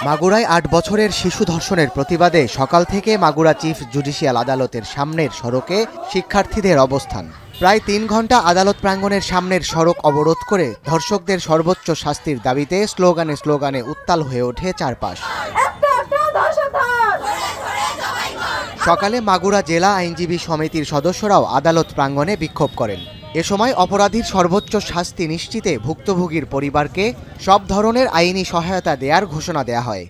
মাগুরায় ৮ বছরের শিশু ধর্ষণের প্রতিবাদে সকাল থেকে মাগুরা চিফ জুডিশিয়াল আদালতের সামনের সড়কে শিক্ষার্থীদের অবস্থান। প্রায় ৩ ঘণ্টা আদালত প্রাঙ্গণের সামনের সড়ক অবরোধ করে ধর্ষকদের সর্বোচ্চ শাস্তির দাবিতে স্লোগানে স্লোগানে উত্তাল হয়ে ওঠে চারপাশ। সকালে মাগুরা জেলা আইনজীবী সমিতির সদস্যরাও আদালত প্রাঙ্গণে বিক্ষোভ করেন। এ সময় অপরাধীর সর্বোচ্চ শাস্তি নিশ্চিতে ভুক্তভোগীর পরিবারকে সব ধরনের আইনি সহায়তা দেওয়ার ঘোষণা দেয়া হয়।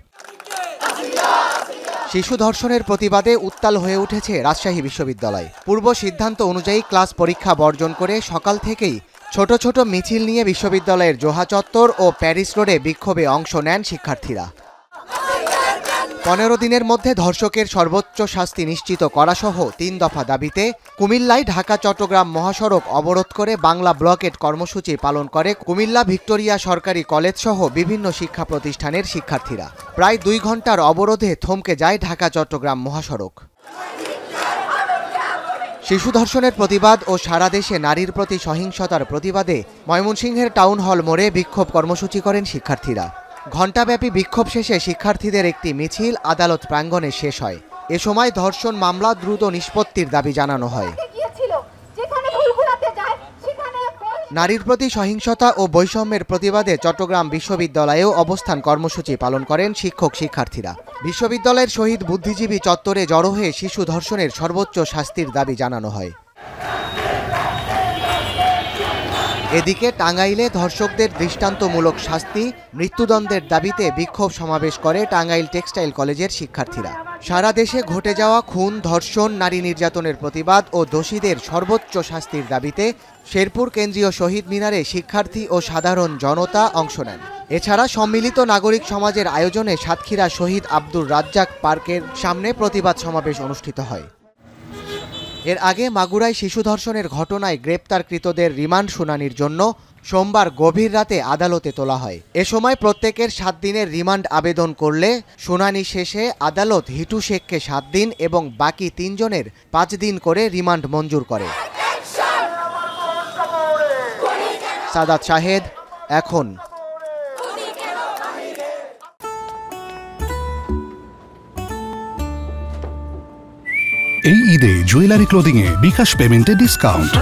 শিশু ধর্ষণের প্রতিবাদে উত্তাল হয়ে উঠেছে রাজশাহী বিশ্ববিদ্যালয়। পূর্ব সিদ্ধান্ত অনুযায়ী ক্লাস পরীক্ষা বর্জন করে সকাল থেকেই ছোট ছোট মিছিল নিয়ে বিশ্ববিদ্যালয়ের জোহা চত্বর ও প্যারিস রোডে বিক্ষোভে অংশ নেন শিক্ষার্থীরা। ১৫ দিনের মধ্যে ধর্ষকের সর্বোচ্চ শাস্তি নিশ্চিত করাসহ ৩ দফা দাবিতে কুমিল্লায় ঢাকা চট্টগ্রাম মহাসড়ক অবরোধ করে বাংলা ব্লকেট কর্মসূচি পালন করে কুমিল্লা ভিক্টোরিয়া সরকারি কলেজ সহ বিভিন্ন শিক্ষা প্রতিষ্ঠানের শিক্ষার্থীরা। প্রায় ২ ঘণ্টার অবরোধে থমকে যায় ঢাকা চট্টগ্রাম মহাসড়ক। শিশু ধর্ষণের প্রতিবাদ ও সারা দেশে নারীর প্রতি সহিংসতার প্রতিবাদে ময়মনসিংহের টাউন হল মোড়ে বিক্ষোভ কর্মসূচি করেন শিক্ষার্থীরা। ঘণ্টাব্যাপী বিক্ষোভ শেষে শিক্ষার্থীদের একটি মিছিল আদালত প্রাঙ্গণে শেষ হয়। এ সময় ধর্ষণ মামলা দ্রুত নিষ্পত্তির দাবি জানানো হয়। নারীর প্রতি সহিংসতা ও বৈষম্যের প্রতিবাদে চট্টগ্রাম বিশ্ববিদ্যালয়েও অবস্থান কর্মসূচি পালন করেন শিক্ষক শিক্ষার্থীরা। বিশ্ববিদ্যালয়ের শহীদ বুদ্ধিজীবী চত্বরে জড়ো হয়ে শিশু ধর্ষণের সর্বোচ্চ শাস্তির দাবি জানানো হয়। এদিকে টাঙ্গাইলে ধর্ষকদের দৃষ্টান্তমূলক শাস্তি, মৃত্যুদণ্ডের দাবিতে বিক্ষোভ সমাবেশ করে টাঙ্গাইল টেক্সটাইল কলেজের শিক্ষার্থীরা। সারা দেশে ঘটে যাওয়া খুন, ধর্ষণ, নারী নির্যাতনের প্রতিবাদ ও দোষীদের সর্বোচ্চ শাস্তির দাবিতে শেরপুর কেন্দ্রীয় শহীদ মিনারে শিক্ষার্থী ও সাধারণ জনতা অংশ নেন। এছাড়া সম্মিলিত নাগরিক সমাজের আয়োজনে সাতক্ষীরা শহীদ আব্দুর রাজ্জাক পার্কের সামনে প্রতিবাদ সমাবেশ অনুষ্ঠিত হয়। এর আগে মাগুরায় শিশু ধর্ষণের ঘটনায় গ্রেপ্তারকৃতদের রিমান্ড শুনানির জন্য সোমবার গভীর রাতে আদালতে তোলা হয়। এ সময় প্রত্যেকের 7 দিনের রিমান্ড আবেদন করলে শুনানি শেষে আদালত হিটু শেখকে 7 দিন এবং বাকি 3 জনের 5 দিন করে রিমান্ড মঞ্জুর করে। সাদাত শাহেদ, এখন। এই ঈদে জুয়েলারি ক্লোদিং এ বিকাশ পেমেন্টে ডিসকাউন্ট।